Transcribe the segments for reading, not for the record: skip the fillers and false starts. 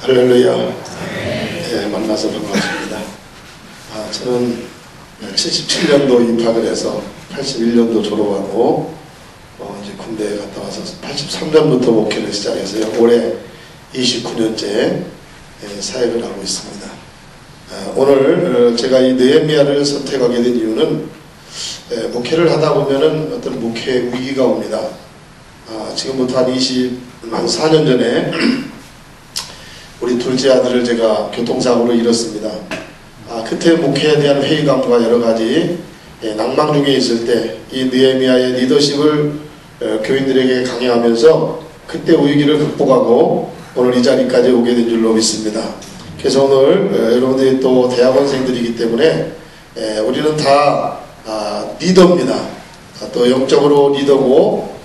할렐루야. 네, 만나서 반갑습니다. 저는 77년도 입학을 해서 81년도 졸업하고 이제 군대에 갔다 와서 83년부터 목회를 시작해서요. 올해 29년째 사역을 하고 있습니다. 오늘 제가 이 느헤미야를 선택하게 된 이유는 목회를 하다 보면은 어떤 목회 위기가 옵니다. 지금부터 한 24년 전에 우리 둘째 아들을 제가 교통사고로 잃었습니다. 그때 목회에 대한 회의감과 여러가지 낭망 중에 있을 때 이 느헤미야의 리더십을 교인들에게 강요하면서 그때 위기를 극복하고 오늘 이 자리까지 오게 된 줄로 믿습니다. 그래서 오늘 여러분들이 또 대학원생들이기 때문에 우리는 다 리더입니다. 또 영적으로 리더고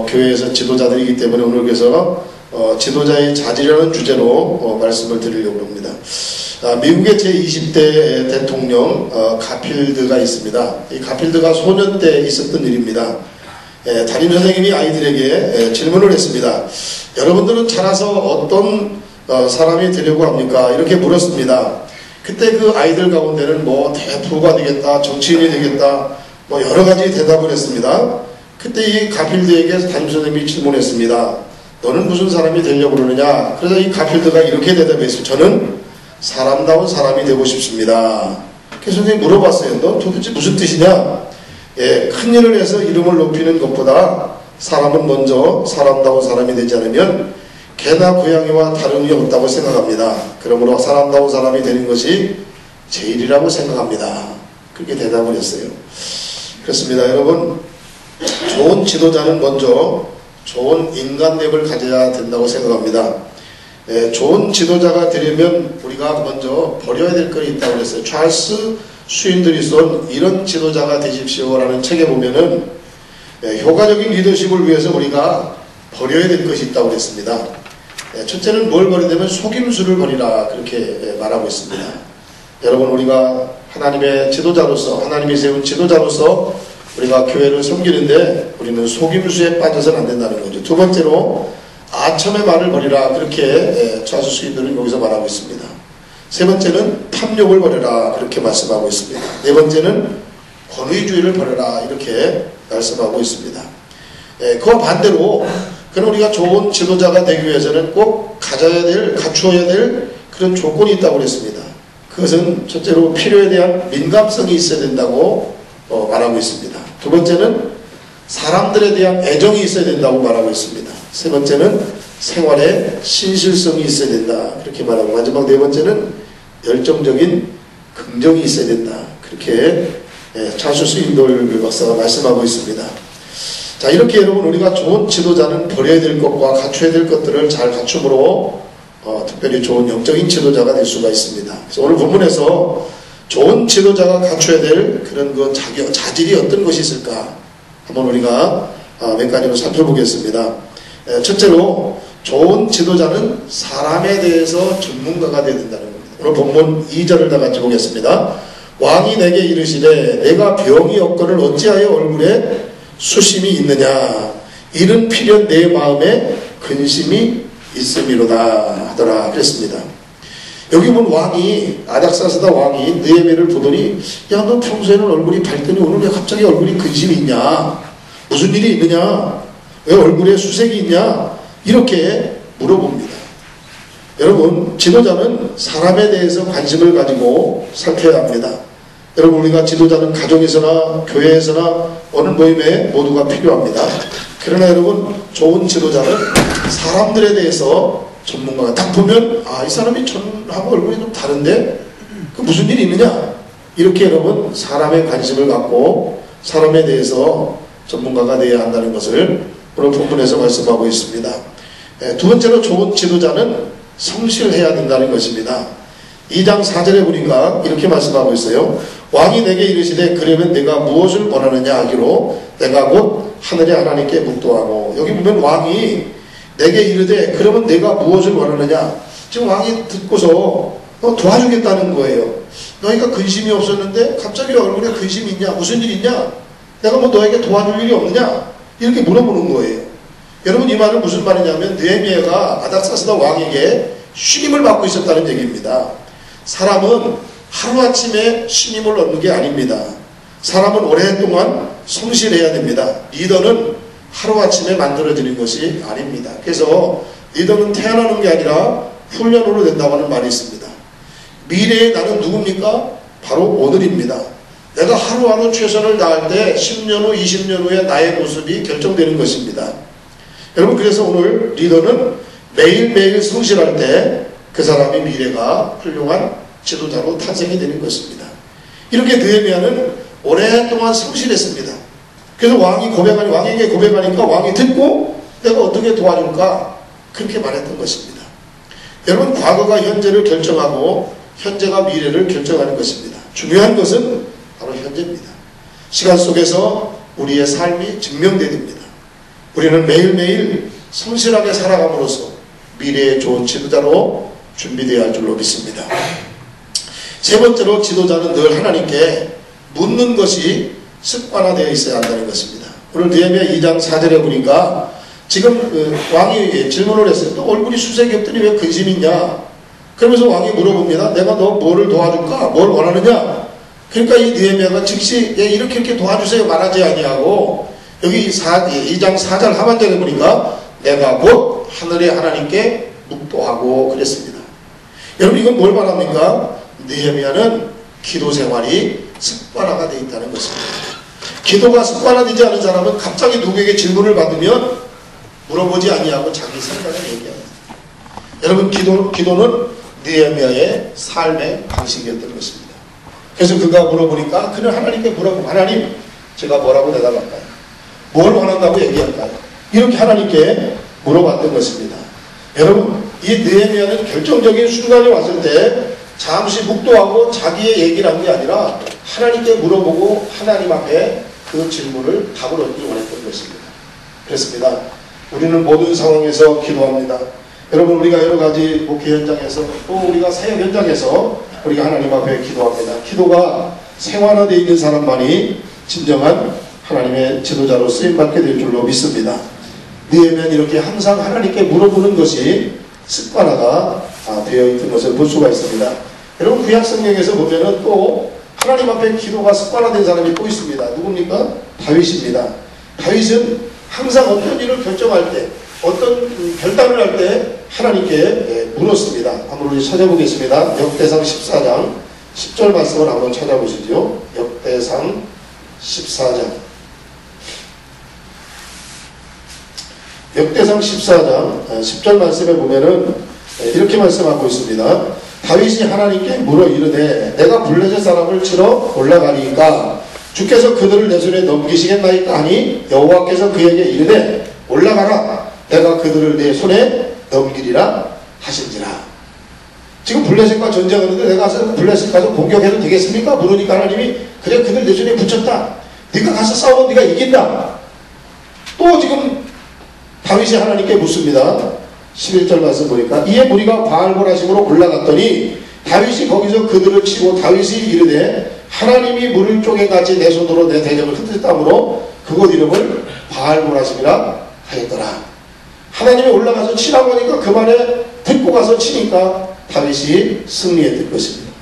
교회에서 지도자들이기 때문에 오늘 그래서 지도자의 자질이라는 주제로 말씀을 드리려고 합니다. 미국의 제20대 대통령 가필드가 있습니다. 이 가필드가 소년 때 있었던 일입니다. 담임선생님이 아이들에게 질문을 했습니다. 여러분들은 자라서 어떤 사람이 되려고 합니까? 이렇게 물었습니다. 그때 그 아이들 가운데는 뭐 대부가 되겠다, 정치인이 되겠다, 뭐 여러가지 대답을 했습니다. 그때 이 가필드에게 담임선생님이 질문했습니다. 너는 무슨 사람이 되려고 그러느냐? 그래서 이 가필드가 이렇게 대답했어요. 저는 사람다운 사람이 되고 싶습니다. 그래서 선생님이 물어봤어요. 너 도대체 무슨 뜻이냐? 큰 일을 해서 이름을 높이는 것보다 사람은 먼저 사람다운 사람이 되지 않으면 개나 고양이와 다름이 없다고 생각합니다. 그러므로 사람다운 사람이 되는 것이 제일이라고 생각합니다. 그렇게 대답을 했어요. 그렇습니다. 여러분, 좋은 지도자는 먼저 좋은 인간됨을 가져야 된다고 생각합니다. 좋은 지도자가 되려면 우리가 먼저 버려야 될 것이 있다고 그랬어요. 찰스 스윈들이 쓴 이런 지도자가 되십시오 라는 책에 보면은 효과적인 리더십을 위해서 우리가 버려야 될 것이 있다고 그랬습니다. 첫째는 뭘 버리냐면 속임수를 버리라 그렇게 말하고 있습니다. 여러분, 우리가 하나님의 지도자로서, 하나님이 세운 지도자로서 우리가 교회를 섬기는데 우리는 속임수에 빠져서는 안 된다는 거죠. 두 번째로 아첨의 말을 버리라 그렇게 찰스 스윈들은 여기서 말하고 있습니다. 세 번째는 탐욕을 버려라 그렇게 말씀하고 있습니다. 네 번째는 권위주의를 버려라 이렇게 말씀하고 있습니다. 그와 반대로 그럼 우리가 좋은 지도자가 되기 위해서는 꼭 갖추어야 될 그런 조건이 있다고 그랬습니다. 그것은 첫째로 필요에 대한 민감성이 있어야 된다고 말하고 있습니다. 두 번째는 사람들에 대한 애정이 있어야 된다고 말하고 있습니다. 세 번째는 생활에 신실성이 있어야 된다 그렇게 말하고, 마지막 네 번째는 열정적인 긍정이 있어야 된다 그렇게 찰스 스윈들 박사가 말씀하고 있습니다. 자, 이렇게 여러분, 우리가 좋은 지도자는 버려야 될 것과 갖춰야 될 것들을 잘 갖춤으로 특별히 좋은 영적인 지도자가 될 수가 있습니다. 그래서 오늘 본문에서 좋은 지도자가 갖춰야 될 그런 그 자질이 어떤 것이 있을까 한번 우리가 몇 가지로 살펴보겠습니다. 첫째로 좋은 지도자는 사람에 대해서 전문가가 되어야 된다는 겁니다. 오늘 본문 2절을 다 같이 보겠습니다. 왕이 내게 이르시되 내가 병이 없거늘 어찌하여 얼굴에 수심이 있느냐? 이는 필연 내 마음에 근심이 있음이로다 하더라 그랬습니다. 여기 보면 왕이, 아닥사스다 왕이 느헤미야를 보더니, 야, 너 평소에는 얼굴이 밝더니 오늘 왜 갑자기 얼굴이 근심이 있냐? 무슨 일이 있느냐? 왜 얼굴에 수색이 있냐? 이렇게 물어봅니다. 여러분, 지도자는 사람에 대해서 관심을 가지고 살펴야 합니다. 여러분, 우리가 지도자는 가정에서나 교회에서나 어느 모임에 모두가 필요합니다. 그러나 여러분, 좋은 지도자는 사람들에 대해서 전문가가 딱 보면, 이 사람이 전하고 얼굴이 좀 다른데 그 무슨 일이 있느냐? 이렇게 여러분, 사람에 관심을 갖고 사람에 대해서 전문가가 되어야 한다는 것을 오늘 본문에서 말씀하고 있습니다. 두 번째로 좋은 지도자는 성실해야 된다는 것입니다. 2장 4절에 보니까 이렇게 말씀하고 있어요. 왕이 내게 이르시되 그러면 내가 무엇을 원하느냐 하기로 내가 곧 하늘의 하나님께 묵도하고, 여기 보면 왕이 내게 이르되 그러면 내가 무엇을 원하느냐, 지금 왕이 듣고서 도와주겠다는 거예요. 너희가 근심이 없었는데 갑자기 얼굴에 근심이 있냐? 무슨 일 있냐? 내가 뭐 너에게 도와줄 일이 없느냐? 이렇게 물어보는 거예요. 여러분, 이 말은 무슨 말이냐면 느헤미야가 아닥사스다 왕에게 쉼을 받고 있었다는 얘기입니다. 사람은 하루아침에 쉼을 얻는 게 아닙니다. 사람은 오랫동안 성실해야 됩니다. 리더는 하루아침에 만들어지는 것이 아닙니다. 그래서 리더는 태어나는 게 아니라 훈련으로 된다고 하는 말이 있습니다. 미래의 나는 누굽니까? 바로 오늘입니다. 내가 하루하루 최선을 다할 때 10년 후, 20년 후에 나의 모습이 결정되는 것입니다. 여러분, 그래서 오늘 리더는 매일매일 성실할 때 그 사람의 미래가 훌륭한 지도자로 탄생이 되는 것입니다. 이렇게 느헤미야는 오랫동안 성실했습니다. 그래서 왕에게 고백하니까 왕이 듣고 내가 어떻게 도와줄까? 그렇게 말했던 것입니다. 여러분, 과거가 현재를 결정하고 현재가 미래를 결정하는 것입니다. 중요한 것은 바로 현재입니다. 시간 속에서 우리의 삶이 증명됩니다. 우리는 매일매일 성실하게 살아감으로써 미래의 좋은 지도자로 준비되어야 할 줄로 믿습니다. 세 번째로, 지도자는 늘 하나님께 묻는 것이 습관화되어 있어야 한다는 것입니다. 오늘 느헤미야 2장 4절에 보니까 지금 왕이 질문을 했어요. 너 얼굴이 수색이 없더니 왜 근심이 있냐? 그러면서 왕이 물어봅니다. 내가 너 뭐를 도와줄까? 뭘 원하느냐? 그러니까 이 느헤미야가 즉시 이렇게 도와주세요 말하지 아니하고 여기 2장 4절 하반절에 보니까 내가 곧 하늘의 하나님께 묵도하고 그랬습니다. 여러분, 이건 뭘 말합니까? 느헤미야는 기도 생활이 습관화가 되어 있다는 것입니다. 기도가 습관화되지 않은 사람은 갑자기 누구에게 질문을 받으면 물어보지 아니하고 자기 생각을 얘기합니다. 여러분, 기도는 느헤미야의 삶의 방식이었던 것입니다. 그래서 그가 물어보니까 그는 하나님께 물어보고, 하나님, 제가 뭐라고 대답할까요? 뭘 원한다고 얘기할까요? 이렇게 하나님께 물어봤던 것입니다. 여러분, 이 느헤미야는 결정적인 순간이 왔을 때 잠시 묵도하고 자기의 얘기를 한 게 아니라 하나님께 물어보고 하나님 앞에 그 질문을 답을 얻기 원했던 것입니다. 그렇습니다. 우리는 모든 상황에서 기도합니다. 여러분, 우리가 여러 가지 목회 현장에서 또 우리가 사역 현장에서 우리가 하나님 앞에 기도합니다. 기도가 생활화되어 있는 사람만이 진정한 하나님의 지도자로 쓰임받게 될 줄로 믿습니다. 느헤미야는 이렇게 항상 하나님께 물어보는 것이 습관화가 되어 있는 것을 볼 수가 있습니다. 여러분, 구약 성경에서 보면은 또 하나님 앞에 기도가 습관화된 사람이 또 있습니다. 누굽니까? 다윗입니다. 다윗은 항상 어떤 일을 결정할 때, 어떤 결단을 할 때 하나님께 물었습니다. 한번 우리 찾아보겠습니다. 역대상 14장 10절 말씀을 한번 찾아보시죠. 역대상 14장. 역대상 14장 10절 말씀에 보면은 이렇게 말씀하고 있습니다. 다윗이 하나님께 물어 이르되 내가 블레셋 사람을 치러 올라가리까 주께서 그들을 내 손에 넘기시겠나이까 하니 여호와께서 그에게 이르되 올라가라 내가 그들을 내 손에 넘기리라 하신지라. 지금 블레셋과 전쟁하는데 내가 가서 블레셋 가서 공격해도 되겠습니까? 물으니까 하나님이 그래 그들 내 손에 붙였다. 네가 가서 싸우면 네가 이긴다. 또 지금 다윗이 하나님께 묻습니다. 11절 말씀 보니까 이에 무리가 바알보라심으로 올라갔더니 다윗이 거기서 그들을 치고 다윗이 이르되 하나님이 물을 쪼개같이 내 손으로 내 대적을 흩으셨다므로 그곳 이름을 바알보라심이라 하였더라. 하나님이 올라가서 치라고 하니까 그 말에 듣고 가서 치니까 다윗이 승리했던 것입니다.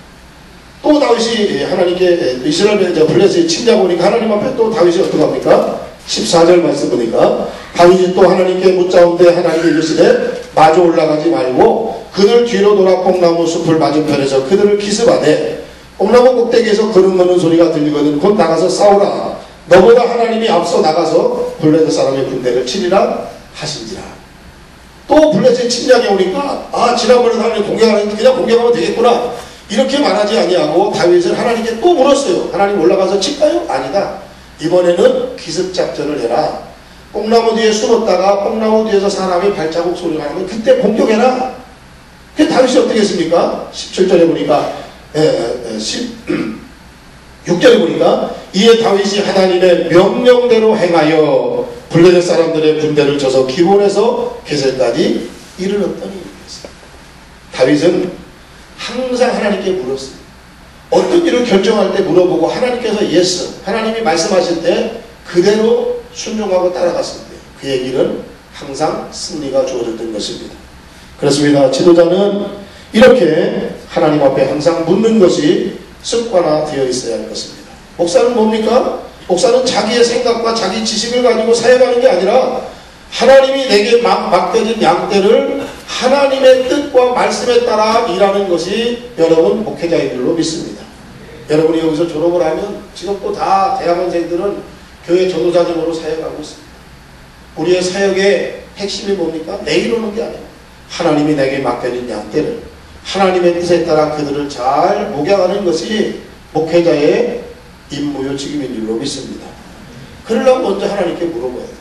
또 다윗이 하나님께 이스라엘 블레셋이 치려고 하니까 하나님 앞에 또 다윗이 어떻게 합니까? 14절 말씀 보니까 다윗이 또 하나님께 묻자온데 하나님이 이르시되 마주 올라가지 말고 그들 뒤로 돌아 뽕나무 숲을 맞은편에서 그들을 기습하되 뽕나무 꼭대기에서 걸음거는 소리가 들리거든 곧 나가서 싸우라. 너보다 하나님이 앞서 나가서 블레셋 사람의 군대를 치리라 하신지라. 또 블레셋 침략에 오니까 지난번에 하나님 공격하는데 그냥 공격하면 되겠구나 이렇게 말하지 아니하고 다윗은 하나님께 또 물었어요. 하나님 올라가서 칠까요? 아니다. 이번에는 기습작전을 해라. 뽕나무 뒤에 숨었다가 뽕나무 뒤에서 사람이 발자국 소리가 나면 그때 공격해라. 그 다윗이 어떻게 했습니까? 17절에 보니까 16절에 보니까 이에 다윗이 하나님의 명령대로 행하여 블레셋 사람들의 군대를 쳐서 기본에서 게셀까지 이르렀더니 다윗은 항상 하나님께 물었어요. 어떤 일을 결정할 때 물어보고 하나님께서 예스 하나님이 말씀하실 때 그대로 순종하고 따라갔을 때 그의 길은 항상 승리가 주어졌던 것입니다. 그렇습니다. 지도자는 이렇게 하나님 앞에 항상 묻는 것이 습관화되어 있어야 할 것입니다. 목사는 뭡니까? 목사는 자기의 생각과 자기 지식을 가지고 사역하는 게 아니라 하나님이 내게 맡겨진 양떼를 하나님의 뜻과 말씀에 따라 일하는 것이 여러분 목회자인 줄로 믿습니다. 여러분이 여기서 졸업을 하면 지금 또 다 대학원생들은 교회 전도사님으로 사역하고 있습니다. 우리의 사역의 핵심이 뭡니까? 내일 오는 게 아니에요. 하나님이 내게 맡겨진 양떼를 하나님의 뜻에 따라 그들을 잘 목양하는 것이 목회자의 임무요 직임인 줄로 믿습니다. 그러려면 먼저 하나님께 물어봐야 돼요.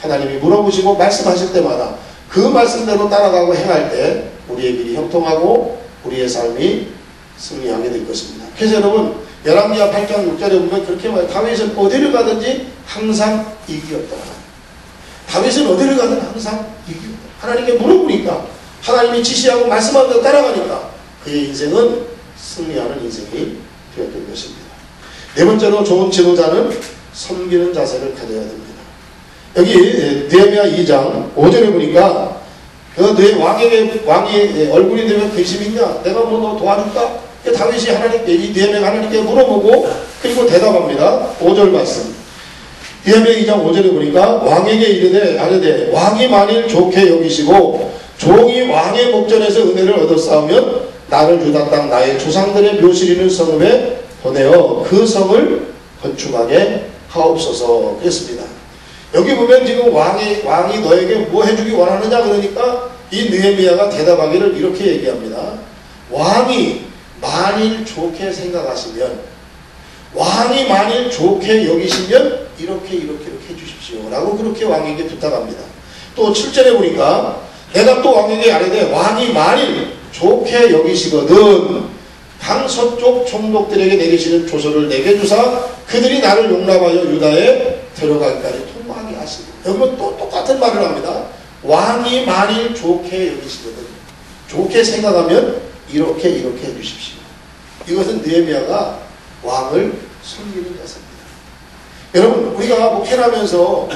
하나님이 물어보시고 말씀하실 때마다 그 말씀대로 따라가고 행할 때 우리의 길이 형통하고 우리의 삶이 승리하게 될 것입니다. 그래서 여러분 열왕기하 8장 6절에 보면 그렇게 말해요. 다윗은 어디를 가든지 항상 이기였다. 다윗은 어디를 가든 항상 이기였다. 하나님께 물어보니까 하나님이 지시하고 말씀하는 대로 따라가니까 그의 인생은 승리하는 인생이 되었던 것입니다. 네 번째로 좋은 지도자는 섬기는 자세를 가져야 됩니다. 여기 느헤미야 2장 5절에 보니까 너의 왕이 얼굴이 되면 근심이 있냐? 내가 뭐 너 도와줄까? 다윗이 하나님께 이 느헤미야가 하나님께 물어보고 그리고 대답합니다. 5절 말씀. 느헤미야 2장 5절에 보니까 왕에게 아뢰되 왕이 만일 좋게 여기시고 종이 왕의 목전에서 은혜를 얻었사오면 나를 유다 땅 나의 조상들의 묘실이는 성읍에 보내어 그 성을 건축하게 하옵소서 그랬습니다. 여기 보면 지금 왕이 너에게 뭐 해주기 원하느냐 그러니까 이 느헤미야가 대답하기를 이렇게 얘기합니다. 왕이 만일 좋게 생각하시면 왕이 만일 좋게 여기시면 이렇게 해주십시오 라고 그렇게 왕에게 부탁합니다. 또 7절에 보니까 내가 또 왕에게 아뢰되 왕이 만일 좋게 여기시거든 강 서쪽 총독들에게 내리시는 조서를 내게 주사 그들이 나를 용납하여 유다에 들어가기까지 통과하게 하시고 여러분 또 똑같은 말을 합니다. 왕이 만일 좋게 여기시거든 좋게 생각하면 이렇게 해주십시오. 이것은 느헤미야가 왕을 섬기는 자세입니다. 여러분 우리가 목회하면서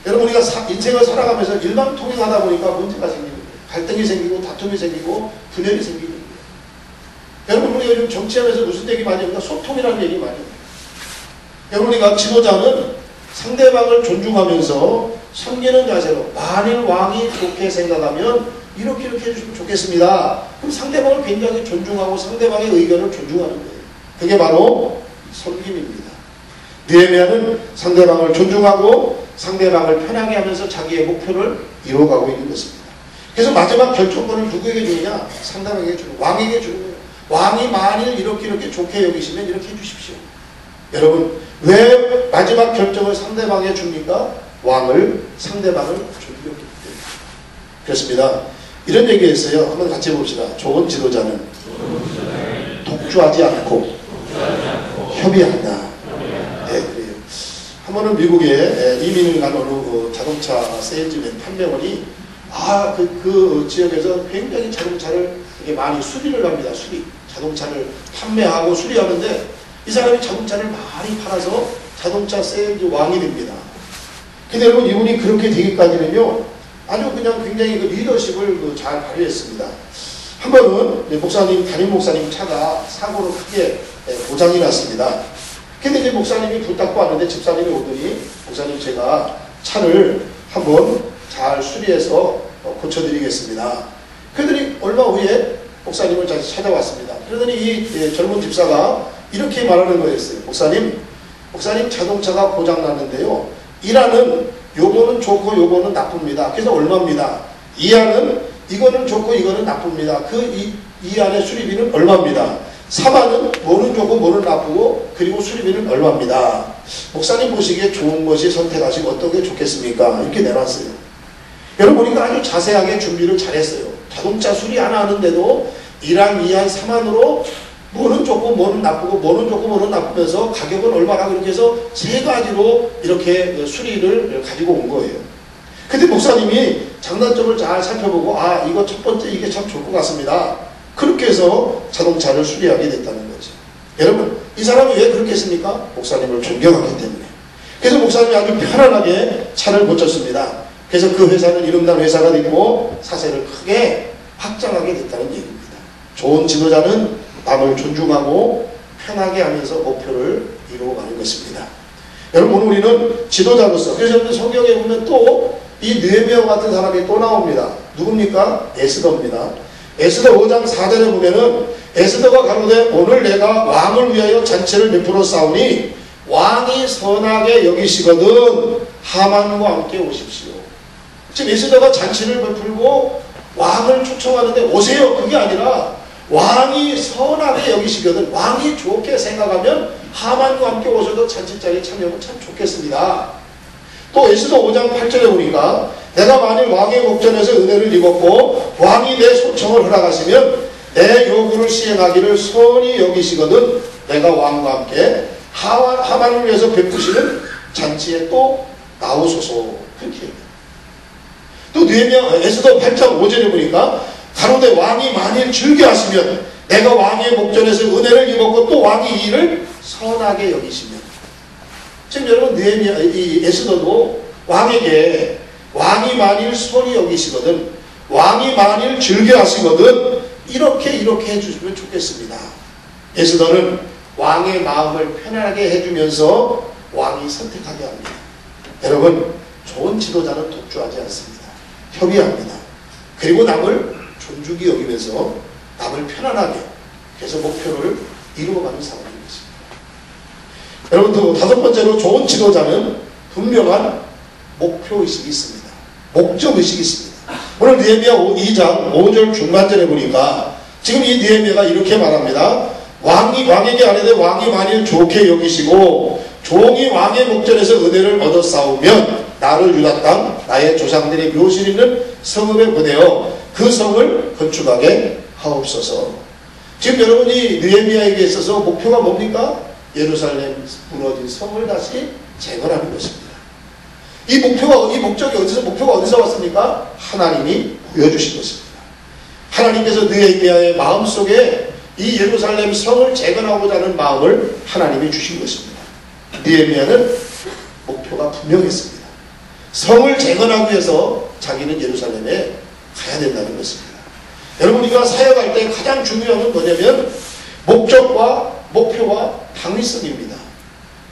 여러분 우리가 인생을 살아가면서 일방통행하다 보니까 문제가 생기는 거예요. 갈등이 생기고 다툼이 생기고 분열이 생기는 거예요. 여러분 우리가 요즘 정치하면서 무슨 얘기 많이 합니까? 소통이라는 얘기 많이 합니다. 여러분 우리가 지도자는 상대방을 존중하면서 섬기는 자세로 만일 왕이 좋게 생각하면 이렇게 해주시면 좋겠습니다. 그럼 상대방을 굉장히 존중하고 상대방의 의견을 존중하는 거예요. 그게 바로 섬김입니다. 느헤미야는 상대방을 존중하고 상대방을 편하게 하면서 자기의 목표를 이루어가고 있는 것입니다. 그래서 마지막 결정권을 누구에게 주느냐? 상대방에게 주는 왕에게 주는 거예요. 왕이 만일 이렇게 좋게 여기시면 이렇게 해주십시오. 여러분 왜 마지막 결정을 상대방에 줍니까? 상대방을 존경했기 때문에 그렇습니다. 이런 얘기했어요. 한번 같이 봅시다. 좋은 지도자는 독주하지 않고 협의한다. 네, 그래요. 한 번은 미국에 이민을 간 어느 자동차 세일즈맨 판매원이 그 지역에서 굉장히 자동차를 되게 많이 수리를 합니다. 자동차를 판매하고 수리하는데 이 사람이 자동차를 많이 팔아서 자동차 세일즈 왕이 됩니다. 근데 여러분 이분이 그렇게 되기까지는요 아주 그냥 굉장히 그 리더십을 잘 발휘했습니다. 한 번은 담임 목사님 차가 사고로 크게 고장이 났습니다. 근데 이제 목사님이 부탁고 왔는데 집사님이 오더니 목사님 제가 차를 한번 잘 수리해서 고쳐드리겠습니다. 그러더니 얼마 후에 목사님을 다시 찾아왔습니다. 그러더니 이 젊은 집사가 이렇게 말하는 거였어요. 목사님 자동차가 고장났는데요. 이하는 요거는 좋고 요거는 나쁩니다. 그래서 얼마입니다. 이하는 이거는 좋고 이거는 나쁩니다. 이하의 수리비는 얼마입니다. 3하는 뭐는 좋고 뭐는 나쁘고 그리고 수리비는 얼마입니다. 목사님 보시기에 좋은 것이 선택하시고 어떤 게 좋겠습니까? 이렇게 내놨어요. 여러분 보니까 아주 자세하게 준비를 잘했어요. 자동차 수리 하나 하는데도 1한, 2한, 3한으로 뭐는 좋고 뭐는 나쁘고 뭐는 좋고 뭐는 나쁘면서 가격은 얼마나 그렇게 해서 세 가지로 이렇게 수리를 가지고 온 거예요. 근데 목사님이 장단점을 잘 살펴보고 이거 첫 번째 이게 참 좋을 것 같습니다. 그렇게 해서 자동차를 수리하게 됐다는 거죠. 여러분 이 사람이 왜 그렇게 했습니까? 목사님을 존경하기 때문에. 그래서 목사님이 아주 편안하게 차를 고쳤습니다. 그래서 그 회사는 이름난 회사가 됐고 사세를 크게 확장하게 됐다는 얘기입니다. 좋은 지도자는 남을 존중하고 편하게 하면서 목표를 이루어가는 것입니다. 여러분, 오늘 우리는 지도자로서, 그래서 여러분 성경에 보면 또 이 느헤미야 같은 사람이 또 나옵니다. 누굽니까? 에스더입니다. 에스더 5장 4절에 보면은 에스더가 가로되 오늘 내가 왕을 위하여 잔치를 베풀어 싸우니 왕이 선하게 여기시거든 하만과 함께 오십시오. 지금 에스더가 잔치를 베풀고 왕을 초청하는데 오세요. 그게 아니라 왕이 선하게 여기시거든, 왕이 좋게 생각하면 하만과 함께 오셔도 잔치자리에 참여하면 참 좋겠습니다. 또 에스더 5장 8절에 보니까 내가 만일 왕의 목전에서 은혜를 입었고 왕이 내 소청을 허락하시면 내 요구를 시행하기를 선히 여기시거든 내가 왕과 함께 하만을 위해서 베푸시는 잔치에 또 나오소서. 그렇게 얘기해요. 또 느헤미야 에스더 8장 5절에 보니까 가로되 왕이 만일 즐겨하시면 내가 왕의 목전에서 은혜를 입었고 또 왕이 이 일을 선하게 여기시면. 지금 여러분 느헤미야 이 에스더도 왕에게 왕이 만일 선히 여기시거든, 왕이 만일 즐겨하시거든 이렇게 해주시면 좋겠습니다. 에스더는 왕의 마음을 편안하게 해주면서 왕이 선택하게 합니다. 여러분, 좋은 지도자는 독주하지 않습니다. 협의합니다. 그리고 남을 존중히 여기면서 남을 편안하게 해서 목표를 이루어가는 사람인 것입니다. 여러분, 또 다섯 번째로 좋은 지도자는 분명한 목표의식이 있습니다. 목적의식이 있습니다. 오늘 느헤미야 2장 5절 중반절에 보니까 지금 이 느헤미야가 이렇게 말합니다. 왕에게 아뢰되 왕이 만일 좋게 여기시고 종이 왕의 목전에서 은혜를 얻어 싸우면 나를 유다 땅 나의 조상들의 묘실 있는 성읍에 보내어 그 성을 건축하게 하옵소서. 지금 여러분이 느헤미야에게 있어서 목표가 뭡니까? 예루살렘 무너진 성을 다시 재건하는 것입니다. 이 목적이 목표가 어디서 왔습니까? 하나님이 보여주신 것입니다. 하나님께서 느헤미야의 마음속에 이 예루살렘 성을 재건하고자 하는 마음을 하나님이 주신 것입니다. 느헤미야는 목표가 분명했습니다. 성을 재건하기 위해서 자기는 예루살렘에 가야 된다는 것입니다. 여러분, 우리가 사역할 때 가장 중요한 건 뭐냐면 목적과 목표와 당위성입니다.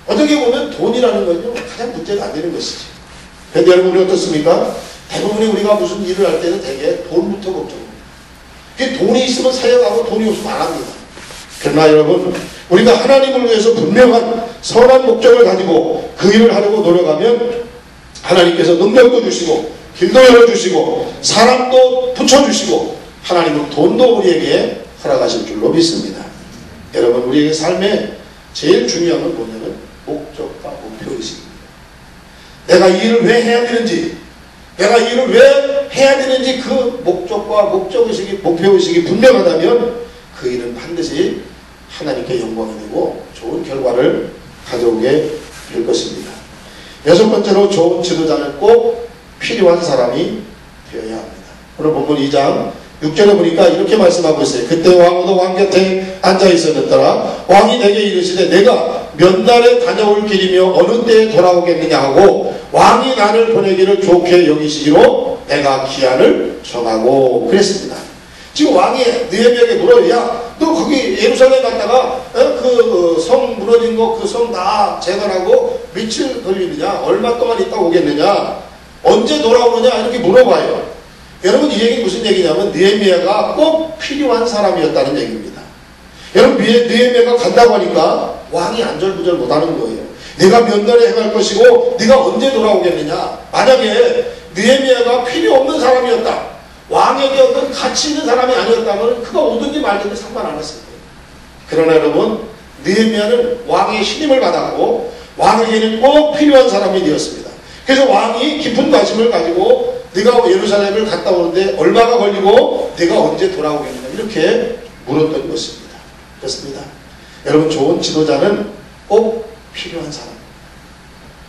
어떻게 보면 돈이라는 건요 가장 문제가 안 되는 것이지. 그런데 여러분, 우리 어떻습니까? 대부분이 우리가 무슨 일을 할 때는 대개 돈부터 걱정합니다. 돈이 있으면 사역하고 돈이 없으면 안 합니다. 그러나 여러분, 우리가 하나님을 위해서 분명한 선한 목적을 가지고 그 일을 하려고 노력하면 하나님께서 능력도 주시고 길도 열어주시고 사람도 붙여주시고 하나님은 돈도 우리에게 허락하실 줄로 믿습니다. 여러분, 우리에게 삶에 제일 중요한 건 뭐냐면 목적과 목표의식입니다. 내가 이 일을 왜 해야 되는지, 내가 이 일을 왜 해야 되는지 그 목적과 목적의식이, 목표의식이 분명하다면 그 일은 반드시 하나님께 영광이 되고 좋은 결과를 가져오게 될 것입니다. 여섯 번째로 좋은 지도자는 꼭 필요한 사람이 되어야 합니다. 오늘 본문 2장 6절에 보니까 이렇게 말씀하고 있어요. 그때 왕도 왕 곁에 앉아 있었더라. 왕이 내게 이르시되 내가 몇 날에 다녀올 길이며 어느 때에 돌아오겠느냐 하고 왕이 나를 보내기를 좋게 여기시기로 내가 기한을 정하고 그랬습니다. 지금 왕이 느헤미야에게 물어요. 야, 너 거기 예루살렘 갔다가 그 성 무너진 거 그 성 다 재건하고 며칠 걸리느냐, 얼마 동안 있다 오겠느냐, 언제 돌아오느냐 이렇게 물어봐요. 여러분, 이 얘기는 무슨 얘기냐면 느헤미야가 꼭 필요한 사람이었다는 얘기입니다. 여러분, 느헤미야가 간다고 하니까 왕이 안절부절 못하는 거예요. 내가 몇 날에 해갈 것이고 네가 언제 돌아오겠느냐. 만약에 느헤미야가 필요 없는 사람이었다, 왕에게 어떤 가치 있는 사람이 아니었다면 그가 오든지 말든지 상관 안 했을 거예요. 그러나 여러분, 느헤미야는 왕의 신임을 받았고 왕에게는 꼭 필요한 사람이 되었습니다. 그래서 왕이 깊은 관심을 가지고 네가 예루살렘을 갔다 오는데 얼마가 걸리고 네가 언제 돌아오겠느냐 이렇게 물었던 것입니다. 그렇습니다. 여러분, 좋은 지도자는 꼭 필요한 사람,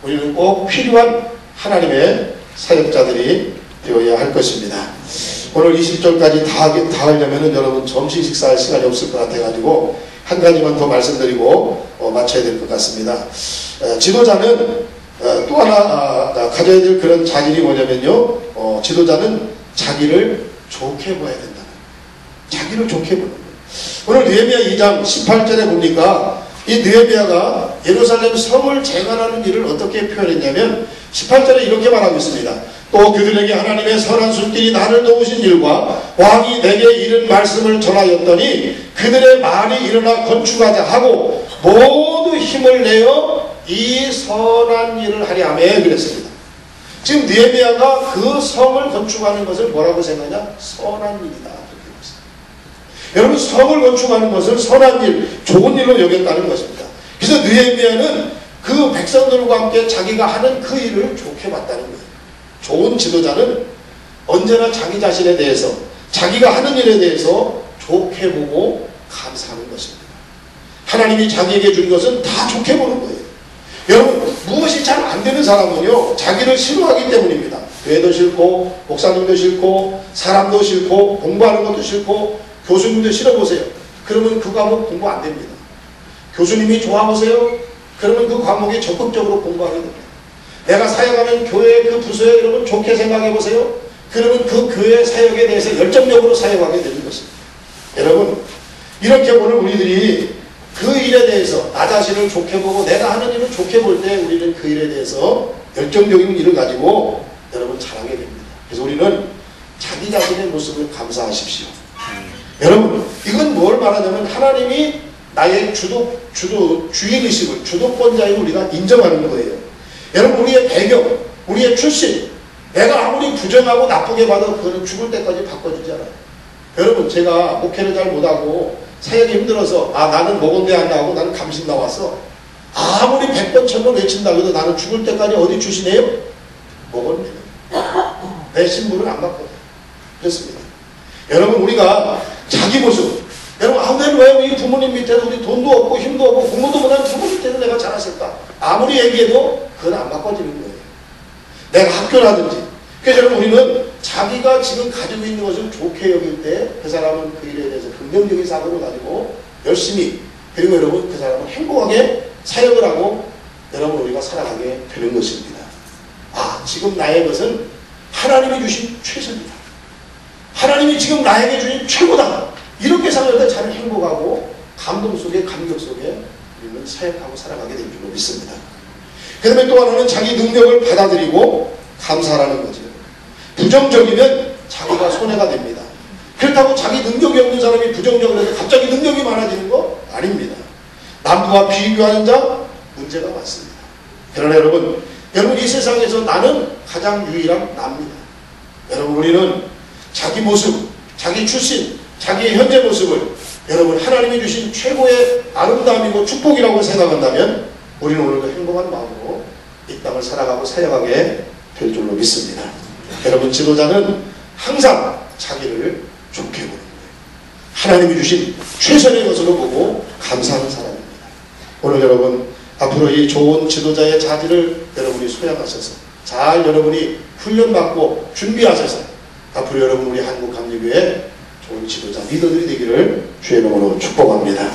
우리는 꼭 필요한 하나님의 사역자들이 되어야 할 것입니다. 오늘 20절까지 다 하려면 여러분 점심 식사할 시간이 없을 것 같아가지고 한 가지만 더 말씀드리고 마쳐야 될 것 같습니다. 지도자는 또 하나 가져야 될 그런 자질이 뭐냐면요, 지도자는 자기를 좋게 보아야 된다는 거예요. 자기를 좋게 보는 거예요. 오늘 느헤미야 2장 18절에 보니까 이 느헤미야가 예루살렘 성을 재건하는 일을 어떻게 표현했냐면 18절에 이렇게 말하고 있습니다. 또 그들에게 하나님의 선한 손길이 나를 도우신 일과 왕이 내게 이른 말씀을 전하였더니 그들의 말이 일어나 건축하자 하고 모두 힘을 내어 이 선한 일을 하려 하며 그랬습니다. 지금 느헤미야가 그 성을 건축하는 것을 뭐라고 생각하냐? 선한 일이다. 여러분, 성을 건축하는 것을 선한 일, 좋은 일로 여겼다는 것입니다. 그래서 느헤미야는 그 백성들과 함께 자기가 하는 그 일을 좋게 봤다는 거예요. 좋은 지도자는 언제나 자기 자신에 대해서, 자기가 하는 일에 대해서 좋게 보고 감사하는 것입니다. 하나님이 자기에게 준 것은 다 좋게 보는 거예요. 여러분, 무엇이 잘 안 되는 사람은요, 자기를 싫어하기 때문입니다. 교회도 싫고, 목사님도 싫고, 사람도 싫고, 공부하는 것도 싫고, 교수님도 싫어보세요. 그러면 그 과목 공부 안 됩니다. 교수님이 좋아보세요. 그러면 그 과목에 적극적으로 공부하게 됩니다. 내가 사역하는 교회 그 부서에 여러분 좋게 생각해보세요. 그러면 그 교회 사역에 대해서 열정적으로 사역하게 되는 것입니다. 여러분, 이렇게 오늘 우리들이 그 일에 대해서 나 자신을 좋게 보고 내가 하는 일을 좋게 볼 때 우리는 그 일에 대해서 열정적인 일을 가지고 여러분 잘하게 됩니다. 그래서 우리는 자기 자신의 모습을 감사하십시오. 여러분, 이건 뭘 말하냐면 하나님이 나의 주인의식을, 주도권자인 우리가 인정하는 거예요. 여러분, 우리의 배경, 우리의 출신, 내가 아무리 부정하고 나쁘게 봐도 그거는 죽을 때까지 바꿔주지 않아요. 여러분, 제가 목회를 잘 못하고 사역이 힘들어서 나는 목원대 안 나오고 나는 감신 나왔어. 아무리 100번 1000번 외친다고 해도 나는 죽을 때까지 어디 출신이에요? 목원대는. 내 신분을 안 바꿔요. 그렇습니다. 여러분, 우리가 자기 모습, 여러분, 왜 우리 부모님 밑에서 우리 돈도 없고 힘도 없고 공부도 못하는 부모님 밑에서 내가 잘했을까? 아무리 얘기해도 그건 안 바꿔지는 거예요. 내가 학교라든지. 그래서 여러분, 우리는 자기가 지금 가지고 있는 것을 좋게 여길 때 그 사람은 그 일에 대해서 긍정적인 사고를 가지고 열심히, 그리고 여러분 그 사람은 행복하게 사역을 하고 여러분 우리가 살아가게 되는 것입니다. 지금 나의 것은 하나님이 주신 최선이다. 하나님이 지금 나에게 주신 최고다. 이렇게 생각할 때 잘 행복하고 감동 속에, 감격 속에 우리는 사역하고 살아가게 될 줄로 믿습니다. 그 다음에 또 하나는 자기 능력을 받아들이고 감사하라는 거죠. 부정적이면 자기가 손해가 됩니다. 그렇다고 자기 능력이 없는 사람이 부정적으로 해서 갑자기 능력이 많아지는 거 아닙니다. 남부와 비교하는 자 문제가 많습니다. 그러나 여러분 이 세상에서 나는 가장 유일한 나입니다. 여러분, 우리는 자기 모습, 자기 출신, 자기의 현재 모습을 여러분 하나님이 주신 최고의 아름다움이고 축복이라고 생각한다면 우리는 오늘도 행복한 마음으로 이 땅을 살아가고 사역하게 될 줄로 믿습니다. 여러분, 지도자는 항상 자기를 좋게 보는 거예요. 하나님이 주신 최선의 것으로 보고 감사하는 사람입니다. 오늘 여러분, 앞으로 이 좋은 지도자의 자질을 여러분이 소양하셔서 잘 여러분이 훈련받고 준비하셔서 앞으로 여러분 우리 한국감리교회 좋은 지도자, 리더들이 되기를 주의 이름으로 축복합니다.